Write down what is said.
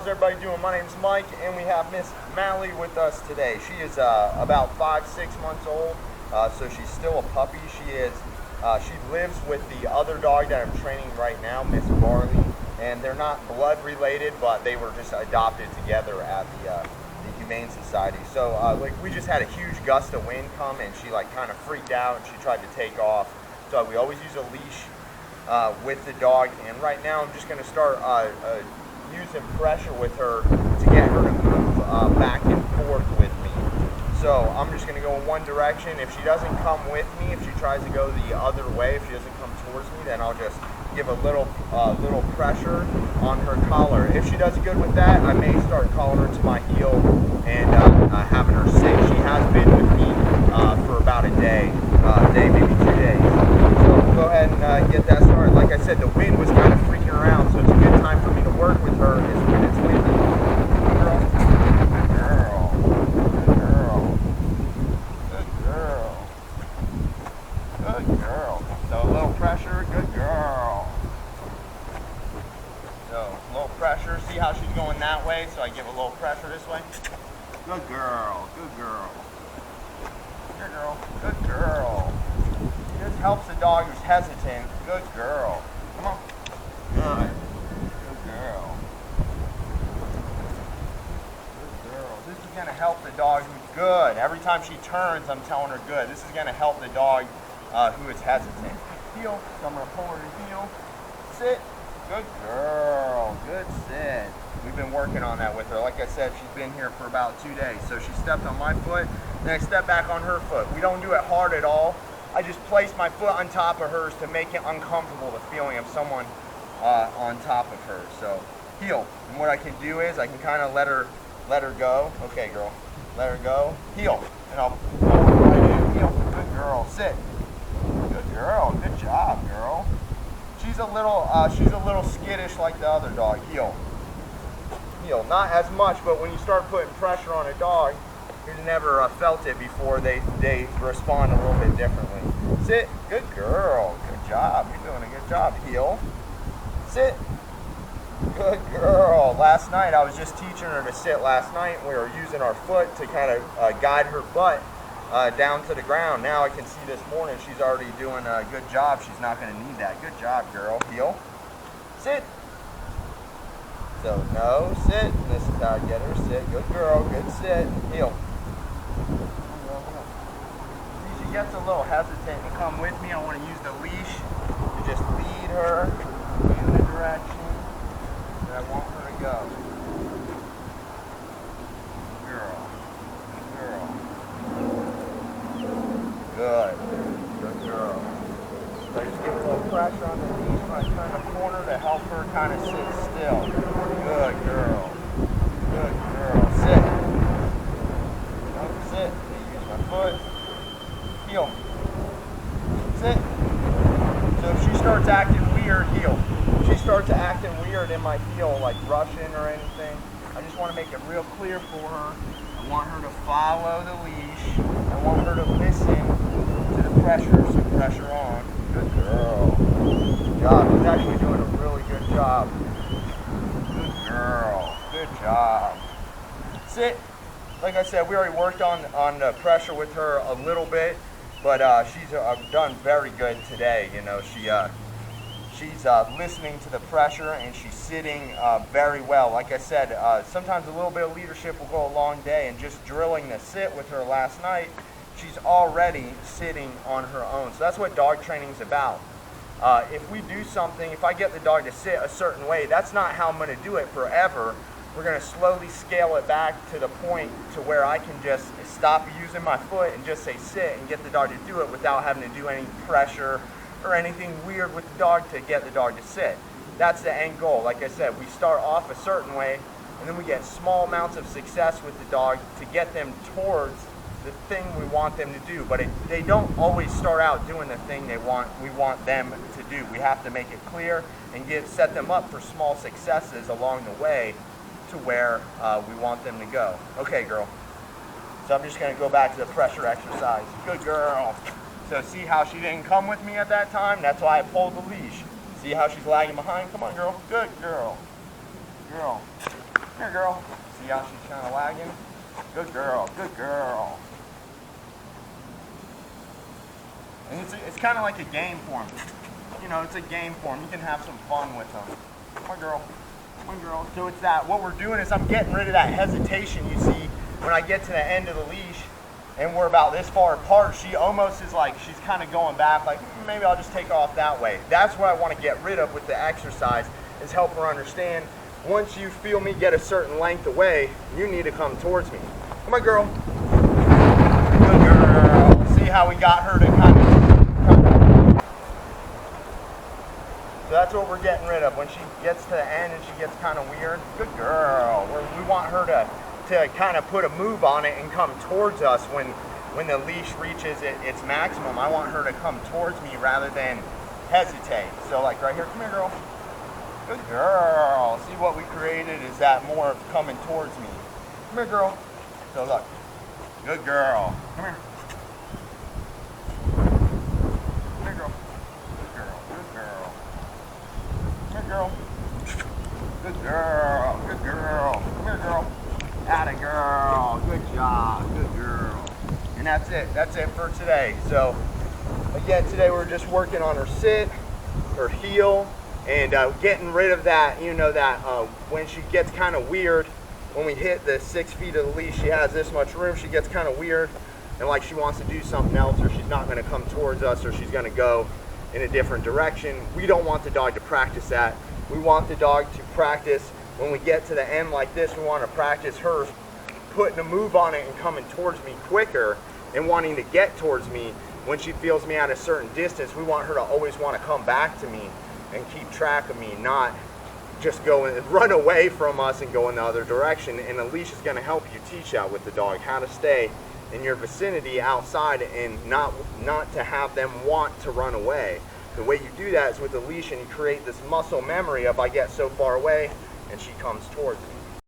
how's everybody doing? My name's Mike, and we have Miss Mally with us today. She is about 5-6 months old, so she's still a puppy. She lives with the other dog that I'm training right now, Miss Barley, and they're not blood related, but they were just adopted together at the Humane Society. So like we just had a huge gust of wind come, and she like kind of freaked out, and she tried to take off. So we always use a leash with the dog, and right now I'm just going to start using pressure with her to get her to move back and forth with me. So I'm just going to go in one direction. If she doesn't come with me, if she tries to go the other way, if she doesn't come towards me, then I'll just give a little pressure on her collar. If she does good with that, I may start calling her to my heel and having her sit. She has been with me for about a day, maybe 2 days. So we'll go ahead and get that started. Like I said, the wind was kind of freaking her out, so it's a good time for me to work with her is when it's windy. Girl. Good girl. Good girl. Good girl. Good girl. So a little pressure, good girl. So a little pressure. See how she's going that way? So I give a little pressure this way. Good girl. Good girl. Good girl. Good girl. This helps the dog who's hesitant. Good girl. Come on. Good. Good girl. Good girl. This is going to help the dog who's good. Every time she turns, I'm telling her good. This is going to help the dog who is hesitant. Heel. So I'm going to pull her to heel. Sit. Good girl. Good sit. We've been working on that with her. Like I said, she's been here for about 2 days. So she stepped on my foot, then I stepped back on her foot. We don't do it hard at all. I just place my foot on top of hers to make it uncomfortable, the feeling of someone on top of her. So heel. And what I can do is I can kind of let her go. Okay, girl. Let her go. Heel. And I'll pull her right in. Heel. Good girl. Sit. Good girl. Good job, girl. She's a little skittish like the other dog. Heel. Heel. Not as much, but when you start putting pressure on a dog, you've never felt it before, they respond a little bit differently. Sit. Good girl. Good job. You're doing a good job. Heel. Sit. Good girl. Last night, I was just teaching her to sit last night. We were using our foot to kind of guide her butt down to the ground. Now I can see this morning she's already doing a good job. She's not going to need that. Good job, girl. Heel. Sit. So, no, sit. This is how I get her. Sit. Good girl. Good sit. Heel. See, she gets a little hesitant to come with me. I want to use the leash to just lead her in the direction that I want her to go. Good girl. Good. Good girl. So I just give a little pressure on the leash when I turn the corner to help her kind of sit still. Good girl. Good girl. Sit. Don't sit. Use my foot. Heel. Sit. So if she starts acting weird, heel. If she starts acting weird in my heel, like rushing or anything, I just want to make it real clear for her. I want her to follow the leash. I want her to listen to the pressure. So pressure on. Good girl. Good job. She's actually doing a really good job. Good girl. Good job. Sit. Like I said, we already worked on the pressure with her a little bit, but she's done very good today. You know, she's listening to the pressure, and she's sitting very well. Like I said, sometimes a little bit of leadership will go a long day, and just drilling the sit with her last night, she's already sitting on her own. So that's what dog training is about. If we do something, if I get the dog to sit a certain way, that's not how I'm going to do it forever. We're going to slowly scale it back to the point to where I can just stop using my foot and just say sit and get the dog to do it without having to do any pressure or anything weird with the dog to get the dog to sit. That's the end goal. Like I said, we start off a certain way, and then we get small amounts of success with the dog to get them towards the thing we want them to do. But they don't always start out doing the thing we want them to do. We have to make it clear and set them up for small successes along the way to where we want them to go. Okay, girl. So I'm just going to go back to the pressure exercise. Good girl. So see how she didn't come with me at that time? That's why I pulled the leash. See how she's lagging behind? Come on, girl. Good girl. Girl. here, girl. See how she's kind of lagging? Good girl, good girl. And it's kind of like a game for them. You know, it's a game for them. You can have some fun with them. Come on, girl. Come on, girl. So it's that, what we're doing is I'm getting rid of that hesitation you see when I get to the end of the leash and we're about this far apart. She almost is like, she's kind of going back like, maybe I'll just take her off that way. That's what I want to get rid of with the exercise, is help her understand, once you feel me get a certain length away, you need to come towards me. Come on, girl. Good girl. See how we got her to kind of... So that's what we're getting rid of. When she gets to the end and she gets kind of weird, good girl. We want her to kind of put a move on it and come towards us when the leash reaches its maximum. I want her to come towards me rather than hesitate. So like right here, come here, girl. Good girl. See what we created is that more of coming towards me. Come here, girl. So look, good girl. Come here. Come here, girl. Good girl. Good girl. Come here, girl. Good girl. Good girl. Come here, girl. Atta girl. Good job. Good girl. And that's it. That's it for today. So again, today we're just working on her sit, her heel, and getting rid of that, you know, that when she gets kind of weird, when we hit the 6 feet of the leash, she has this much room, she gets kind of weird and like she wants to do something else, or she's not going to come towards us, or she's going to go in a different direction. We don't want the dog to practice that. We want the dog to practice when we get to the end like this. We want to practice her putting a move on it and coming towards me quicker and wanting to get towards me. When she feels me at a certain distance, we want her to always want to come back to me and keep track of me, not just go and run away from us and go in the other direction. And a leash is going to help you teach that with the dog, how to stay in your vicinity outside and not to have them want to run away. The way you do that is with a leash, and you create this muscle memory of, I get so far away and she comes towards me.